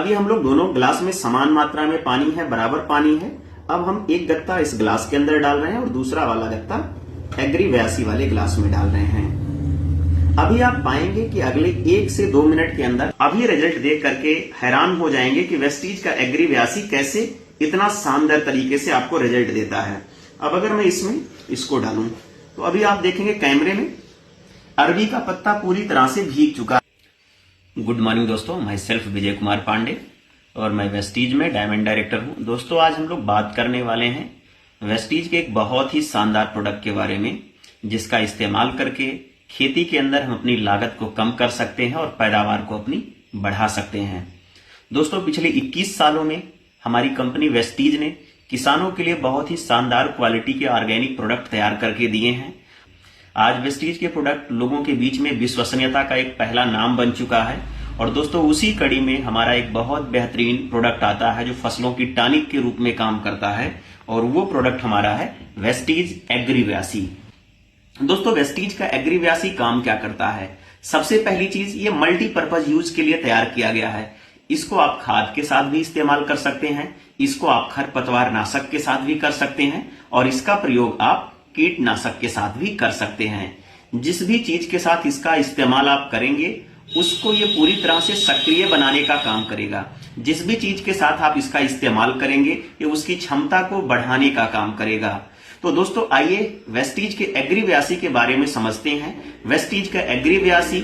अभी हम लोग दोनों ग्लास में समान मात्रा में पानी है, बराबर पानी है। अब हम एक गत्ता इस ग्लास के अंदर डाल रहे हैं और दूसरा वाला गत्ता एग्री 82 वाले ग्लास में डाल रहे हैं। अभी आप पाएंगे कि अगले 1 से 2 मिनट के अंदर अभी रिजल्ट देख करके हैरान हो जाएंगे कि वेस्टीज का एग्री 82 कैसे इतना शानदार तरीके से आपको रिजल्ट देता है। अब अगर मैं इसमें इसको डालूं तो अभी आप देखेंगे कैमरे में अरबी का पत्ता पूरी तरह से भीग चुका है। गुड मॉर्निंग दोस्तों, मैं सेल्फ विजय कुमार पांडे और मैं वेस्टीज में डायमंड डायरेक्टर हूं। दोस्तों आज हम लोग बात करने वाले हैं वेस्टीज के एक बहुत ही शानदार प्रोडक्ट के बारे में, जिसका इस्तेमाल करके खेती के अंदर हम अपनी लागत को कम कर सकते हैं और पैदावार को अपनी बढ़ा सकते हैं। दोस्तों पिछले 21 सालों में हमारी कंपनी वेस्टीज ने किसानों के लिए बहुत ही शानदार क्वालिटी के ऑर्गेनिक प्रोडक्ट तैयार करके दिए हैं। आज वेस्टीज के प्रोडक्ट लोगों के बीच में विश्वसनीयता का एक पहला नाम बन चुका है। और दोस्तों उसी कड़ी में हमारा एक बहुत बेहतरीन प्रोडक्ट आता है जो फसलों की टॉनिक के रूप में काम करता है, और वो प्रोडक्ट हमारा है वेस्टीज एग्री 82। दोस्तों वेस्टीज का एग्री 82 काम क्या करता है? सबसे पहली चीज, ये मल्टीपर्पज यूज के लिए तैयार किया गया है। इसको आप खाद के साथ भी इस्तेमाल कर सकते हैं, इसको आप खरपतवार नाशक के साथ भी कर सकते हैं, और इसका प्रयोग आप कीटनाशक के साथ भी कर सकते हैं। जिस भी चीज के साथ इसका इस्तेमाल आप करेंगे उसको ये पूरी तरह से सक्रिय बनाने का काम करेगा। जिस भी चीज के साथ आप इसका इस्तेमाल करेंगे ये उसकी क्षमता को बढ़ाने का काम करेगा। तो दोस्तों आइए वेस्टीज के एग्री 82 के बारे में समझते हैं। वेस्टीज का एग्री 82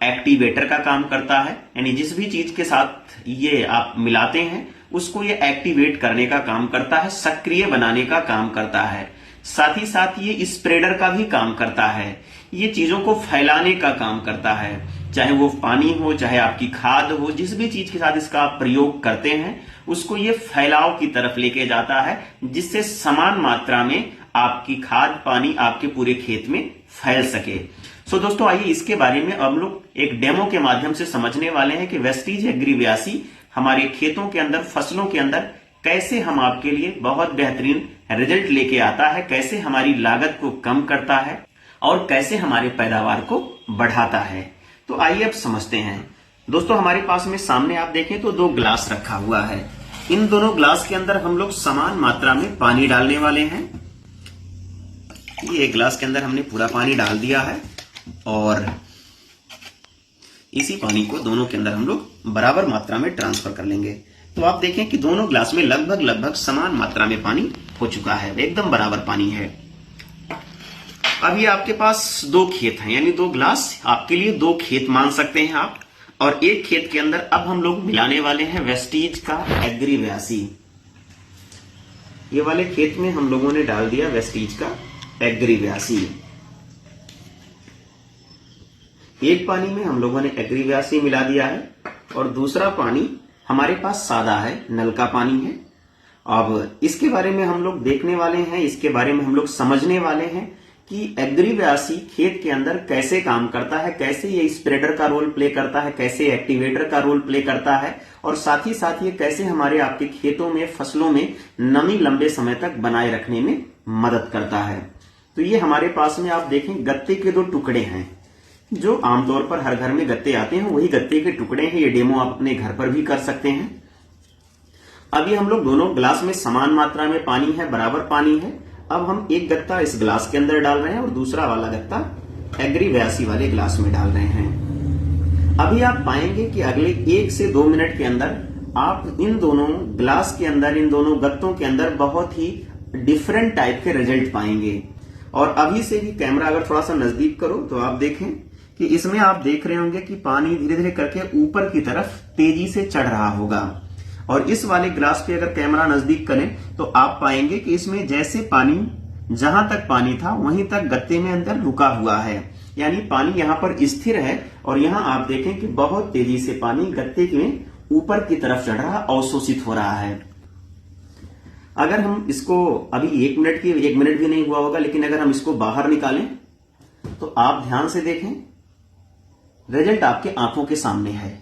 एक्टिवेटर का काम करता है, यानी जिस भी चीज के साथ ये आप मिलाते हैं उसको ये एक्टिवेट करने का काम करता है, सक्रिय बनाने का काम करता है। साथ ही साथ ये स्प्रेडर का भी काम करता है, ये चीजों को फैलाने का काम करता है। चाहे वो पानी हो, चाहे आपकी खाद हो, जिस भी चीज के साथ इसका आप प्रयोग करते हैं उसको ये फैलाव की तरफ लेके जाता है, जिससे समान मात्रा में आपकी खाद पानी आपके पूरे खेत में फैल सके। सो दोस्तों आइए इसके बारे में हम लोग एक डेमो के माध्यम से समझने वाले हैं कि वेस्टीज एग्री 82 हमारे खेतों के अंदर, फसलों के अंदर कैसे हम आपके लिए बहुत बेहतरीन रिजल्ट लेके आता है, कैसे हमारी लागत को कम करता है और कैसे हमारे पैदावार को बढ़ाता है। तो आइए अब समझते हैं। दोस्तों हमारे पास में सामने आप देखें तो 2 ग्लास रखा हुआ है। इन दोनों ग्लास के अंदर हम लोग समान मात्रा में पानी डालने वाले हैं। ये एक ग्लास के अंदर हमने पूरा पानी डाल दिया है और इसी पानी को दोनों के अंदर हम लोग बराबर मात्रा में ट्रांसफर कर लेंगे। तो आप देखें कि दोनों ग्लास में लगभग समान मात्रा में पानी हो चुका है, एकदम बराबर पानी है। अब ये आपके पास 2 खेत हैं, यानी 2 ग्लास आपके लिए 2 खेत मान सकते हैं आप। और एक खेत के अंदर अब हम लोग मिलाने वाले हैं वेस्टीज का एग्री 82। ये वाले खेत में हम लोगों ने डाल दिया वेस्टीज का एग्री 82। एक पानी में हम लोगों ने एग्री 82 मिला दिया है और दूसरा पानी हमारे पास सादा है, नल का पानी है। अब इसके बारे में हम लोग देखने वाले हैं, इसके बारे में हम लोग समझने वाले हैं कि एग्री 82 खेत के अंदर कैसे काम करता है, कैसे ये स्प्रेडर का रोल प्ले करता है, कैसे एक्टिवेटर का रोल प्ले करता है, और साथ ही साथ ये कैसे हमारे आपके खेतों में, फसलों में नमी लंबे समय तक बनाए रखने में मदद करता है। तो ये हमारे पास में आप देखें गत्ते के 2 टुकड़े हैं, जो आमतौर पर हर घर में गत्ते आते हैं, वही गत्ते के टुकड़े हैं। ये डेमो आप अपने घर पर भी कर सकते हैं। अभी हम लोग दोनों ग्लास में समान मात्रा में पानी है, बराबर पानी है। अब हम एक गत्ता इस ग्लास के अंदर डाल रहे हैं और दूसरा वाला गत्ता एग्री 82 वाले ग्लास में डाल रहे हैं। अभी आप पाएंगे कि अगले 1 से 2 मिनट के अंदर आप इन दोनों ग्लास के अंदर, इन दोनों गत्तों के अंदर बहुत ही डिफरेंट टाइप के रिजल्ट पाएंगे। और अभी से भी कैमरा अगर थोड़ा सा नजदीक करो तो आप देखें कि इसमें आप देख रहे होंगे कि पानी धीरे धीरे करके ऊपर की तरफ तेजी से चढ़ रहा होगा। और इस वाले ग्लास पे अगर कैमरा नजदीक करें तो आप पाएंगे कि इसमें जैसे पानी, जहां तक पानी था वहीं तक गत्ते में अंदर रुका हुआ है, यानी पानी यहां पर स्थिर है। और यहां आप देखें कि बहुत तेजी से पानी गत्ते में ऊपर की तरफ चढ़ रहा, अवशोषित हो रहा है। अगर हम इसको अभी 1 मिनट भी नहीं हुआ होगा, लेकिन अगर हम इसको बाहर निकालें तो आप ध्यान से देखें, रिजल्ट आपके आंखों के सामने है।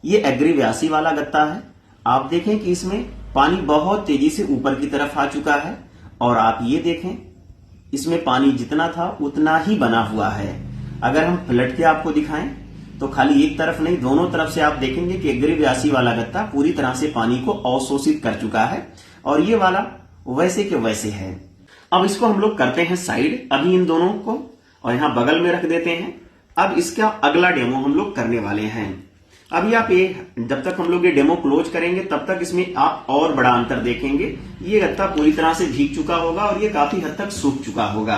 ये एग्री 82 वाला गत्ता है। आप देखें कि इसमें पानी बहुत तेजी से ऊपर की तरफ आ चुका है, और आप ये देखें इसमें पानी जितना था उतना ही बना हुआ है। अगर हम पलट के आपको दिखाएं तो खाली एक तरफ नहीं, दोनों तरफ से आप देखेंगे कि एग्री 82 वाला गत्ता पूरी तरह से पानी को अवशोषित कर चुका है और ये वाला वैसे के वैसे है। अब इसको हम लोग करते हैं साइड, अभी इन दोनों को और यहां बगल में रख देते हैं। अब इसका अगला डेमो हम लोग करने वाले हैं। अभी आप ये जब तक हम लोग ये डेमो क्लोज करेंगे तब तक इसमें आप और बड़ा अंतर देखेंगे। ये गत्ता पूरी तरह से भीग चुका होगा और ये काफी हद तक सूख चुका होगा।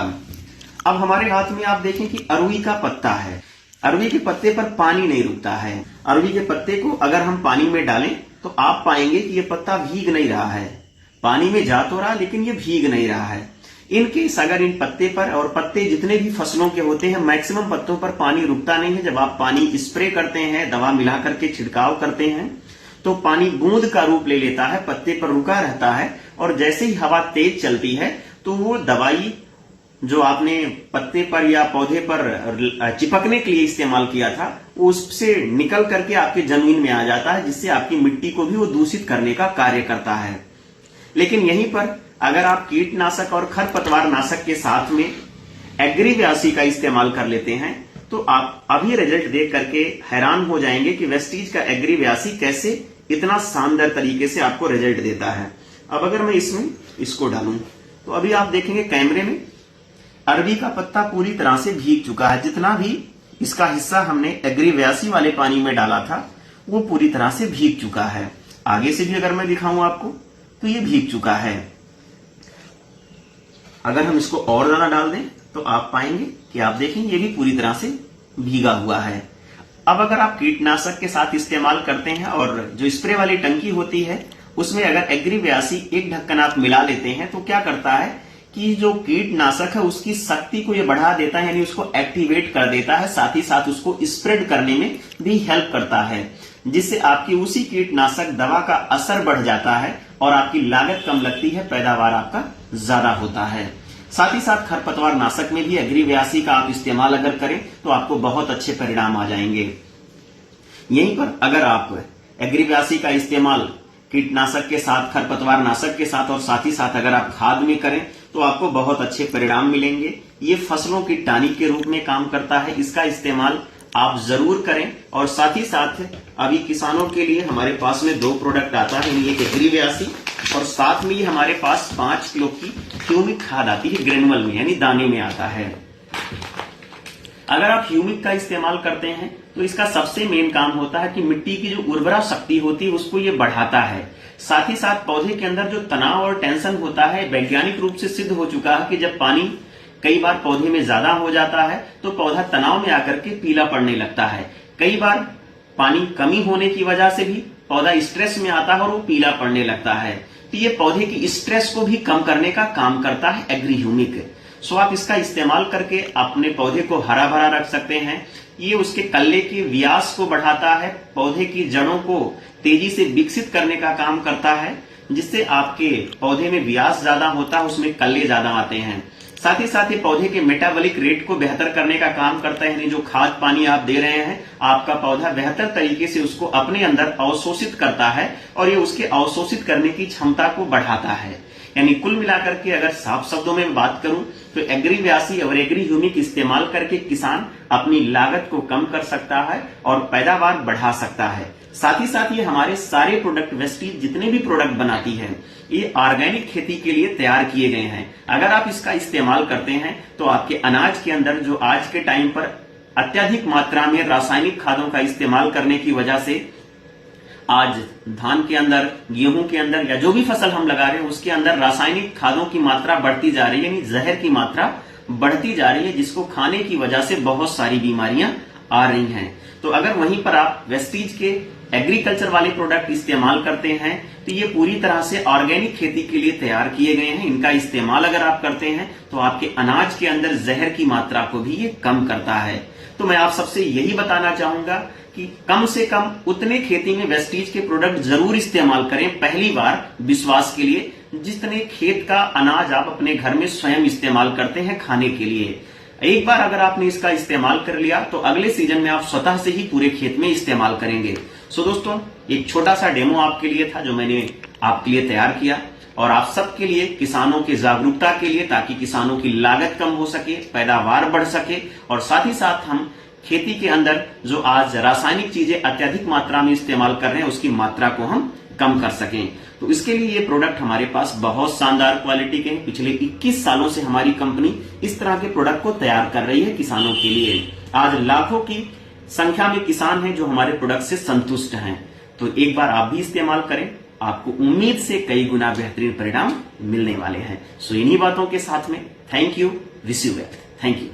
अब हमारे हाथ में आप देखें कि अरवी का पत्ता है। अरवी के पत्ते पर पानी नहीं रुकता है। अरवी के पत्ते को अगर हम पानी में डालें तो आप पाएंगे कि ये पत्ता भीग नहीं रहा है। पानी में जा तो रहा लेकिन ये भीग नहीं रहा है। इनकेस अगर इन पत्ते पर, और पत्ते जितने भी फसलों के होते हैं मैक्सिमम पत्तों पर पानी रुकता नहीं है। जब आप पानी स्प्रे करते हैं, दवा मिला करके छिड़काव करते हैं तो पानी बूंद का रूप ले लेता है, पत्ते पर रुका रहता है और जैसे ही हवा तेज चलती है तो वो दवाई जो आपने पत्ते पर या पौधे पर चिपकने के लिए इस्तेमाल किया था वो उससे निकल करके आपके जमीन में आ जाता है, जिससे आपकी मिट्टी को भी वो दूषित करने का कार्य करता है। लेकिन यहीं पर अगर आप कीटनाशक और खरपतवार नाशक के साथ में एग्री 82 का इस्तेमाल कर लेते हैं तो आप अभी रिजल्ट देख करके हैरान हो जाएंगे कि वेस्टीज का एग्री 82 कैसे इतना शानदार तरीके से आपको रिजल्ट देता है। अब अगर मैं इसमें इसको डालूं तो अभी आप देखेंगे कैमरे में अरवी का पत्ता पूरी तरह से भीग चुका है। जितना भी इसका हिस्सा हमने एग्री 82 वाले पानी में डाला था वो पूरी तरह से भीग चुका है। आगे से भी अगर मैं दिखाऊं आपको तो ये भीग चुका है। अगर हम इसको और ज्यादा डाल दें तो आप पाएंगे कि आप देखेंगे ये भी पूरी तरह से भीगा हुआ है। अब अगर आप कीटनाशक के साथ इस्तेमाल करते हैं और जो स्प्रे वाली टंकी होती है उसमें अगर एग्री 82 एक ढक्कन आप मिला लेते हैं तो क्या करता है कि जो कीटनाशक है उसकी शक्ति को ये बढ़ा देता है, यानी उसको एक्टिवेट कर देता है, साथ ही साथ उसको स्प्रेड करने में भी हेल्प करता है, जिससे आपकी उसी कीटनाशक दवा का असर बढ़ जाता है और आपकी लागत कम लगती है, पैदावार आपका ज्यादा होता है। साथ ही साथ खरपतवार नाशक में भी एग्री 82 का आप इस्तेमाल अगर करें तो आपको बहुत अच्छे परिणाम आ जाएंगे। यहीं पर अगर आप एग्री 82 का इस्तेमाल कीटनाशक के साथ, खरपतवार नाशक के साथ और साथ ही साथ अगर आप खाद में करें तो आपको बहुत अच्छे परिणाम मिलेंगे। ये फसलों की टॉनिक के रूप में काम करता है, इसका इस्तेमाल आप जरूर करें। और साथ ही साथ अभी किसानों के लिए हमारे पास में 2 प्रोडक्ट आता है, एक एग्री 82 और साथ में ही हमारे पास 5 किलो की ह्यूमिक खाद आती है ग्रेनुअल में, यानी दाने में आता है। अगर आप ह्यूमिक का इस्तेमाल करते हैं तो इसका सबसे मेन काम होता है कि मिट्टी की जो उर्वरा शक्ति होती है उसको ये बढ़ाता है। साथ ही साथ पौधे के अंदर जो तनाव और टेंशन होता है, वैज्ञानिक रूप से सिद्ध हो चुका है कि जब पानी कई बार पौधे में ज्यादा हो जाता है तो पौधा तनाव में आकर के पीला पड़ने लगता है। कई बार पानी कमी होने की वजह से भी पौधा स्ट्रेस में आता है और वो पीला पड़ने लगता है। तो ये पौधे की स्ट्रेस को भी कम करने का काम करता है एग्री ह्यूमिक। सो आप इसका इस्तेमाल करके अपने पौधे को हरा भरा रख सकते हैं। ये उसके कल्ले के व्यास को बढ़ाता है, पौधे की जड़ों को तेजी से विकसित करने का काम करता है, जिससे आपके पौधे में व्यास ज्यादा होता है, उसमें कल्ले ज्यादा आते हैं। साथ ही साथ ये पौधे के मेटाबॉलिक रेट को बेहतर करने का काम करता है, यानी जो खाद पानी आप दे रहे हैं आपका पौधा बेहतर तरीके से उसको अपने अंदर अवशोषित करता है और ये उसके अवशोषित करने की क्षमता को बढ़ाता है। यानी कुल मिलाकर के अगर साफ शब्दों में बात करूं तो एग्री 82 और एग्री ह्यूमिक इस्तेमाल करके किसान अपनी लागत को कम कर सकता है और पैदावार बढ़ा सकता है। साथ ही साथ ये हमारे सारे प्रोडक्ट वेस्टीज जितने भी प्रोडक्ट बनाती है ये ऑर्गेनिक खेती के लिए तैयार किए गए हैं। अगर आप इसका इस्तेमाल करते हैं तो आपके अनाज के अंदर जो आज के टाइम पर अत्यधिक मात्रा में रासायनिक खादों का इस्तेमाल करने की वजह से आज धान के अंदर, गेहूं के अंदर या जो भी फसल हम लगा रहे हैं उसके अंदर रासायनिक खादों की मात्रा बढ़ती जा रही है, यानी जहर की मात्रा बढ़ती जा रही है, जिसको खाने की वजह से बहुत सारी बीमारियां आ रही हैं। तो अगर वहीं पर आप वेस्टीज के एग्रीकल्चर वाले प्रोडक्ट इस्तेमाल करते हैं तो ये पूरी तरह से ऑर्गेनिक खेती के लिए तैयार किए गए हैं। इनका इस्तेमाल अगर आप करते हैं तो आपके अनाज के अंदर जहर की मात्रा को भी ये कम करता है। तो मैं आप सबसे यही बताना चाहूंगा कि कम से कम उतने खेती में वेस्टीज के प्रोडक्ट जरूर इस्तेमाल करें पहली बार विश्वास के लिए, जितने खेत का अनाज आप अपने घर में स्वयं इस्तेमाल करते हैं खाने के लिए। एक बार अगर आपने इसका इस्तेमाल कर लिया तो अगले सीजन में आप स्वतः से ही पूरे खेत में इस्तेमाल करेंगे। सो दोस्तों, एक छोटा सा डेमो आपके लिए था जो मैंने आपके लिए तैयार किया और आप सबके लिए, किसानों की जागरूकता के लिए, ताकि किसानों की लागत कम हो सके, पैदावार बढ़ सके और साथ ही साथ हम खेती के अंदर जो आज रासायनिक चीजें अत्यधिक मात्रा में इस्तेमाल कर रहे हैं उसकी मात्रा को हम कम कर सकें। तो इसके लिए ये प्रोडक्ट हमारे पास बहुत शानदार क्वालिटी के हैं। पिछले 21 सालों से हमारी कंपनी इस तरह के प्रोडक्ट को तैयार कर रही है किसानों के लिए। आज लाखों की संख्या में किसान हैं जो हमारे प्रोडक्ट से संतुष्ट हैं। तो एक बार आप भी इस्तेमाल करें, आपको उम्मीद से कई गुना बेहतरीन परिणाम मिलने वाले हैं। सो इन्हीं बातों के साथ में thank you, wish you well, thank you.